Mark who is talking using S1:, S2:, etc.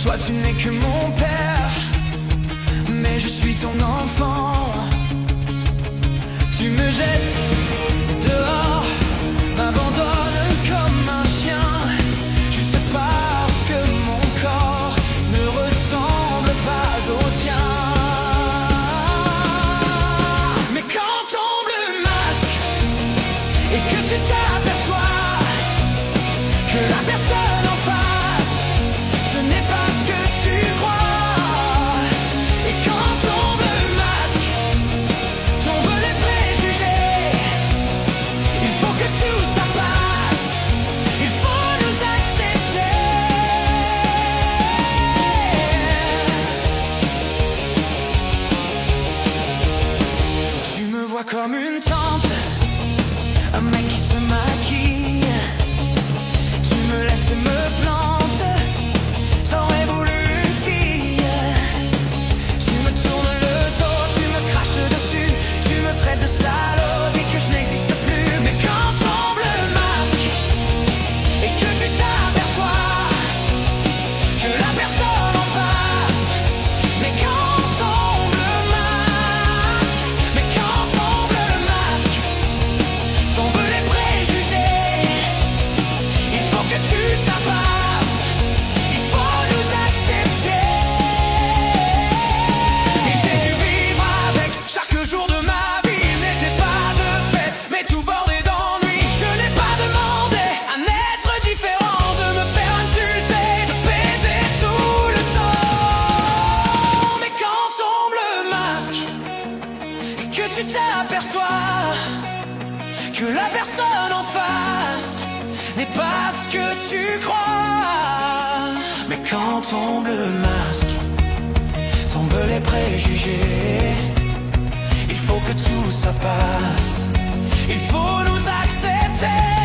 S1: Toi tu n'es que mon père, mais je suis ton enfant. Tu me jettes dehors, m'abandonnes comme un chien, juste parce que mon corps ne ressemble pas au tien. Mais quand tombe le masque et que tu t'aperçois que la personne en face, ce n'est pas ce que tu crois. Et quand tombe le masque, tombent les préjugés. Il faut que tout ça passe, il faut nous accepter. Tu me vois comme une tante, un mec qui se maquille. Tu me laisses me plante, t'aurais voulu une fille. Tu me tournes le dos, tu me craches dessus, tu me traites de salope et que je n'existe plus. Mais quand tombe le masque et que tu t'aperçois que la personne en face, mais quand tombe le masque, mais quand tombe le masque, tombent les préjugés. Il faut que tu ça passe, il faut nous accepter. Et j'ai dû vivre avec chaque jour de ma vie. Il n'était pas de fête, mais tout bordé d'ennui. Je n'ai pas demandé à un être différent de me faire insulter, de péter tout le temps. Mais quand tombe le masque et que tu t'aperçois que la personne en face n'est pas ce que tu crois. Mais quand tombe le masque, tombent les préjugés. Il faut que tout ça passe, il faut nous accepter.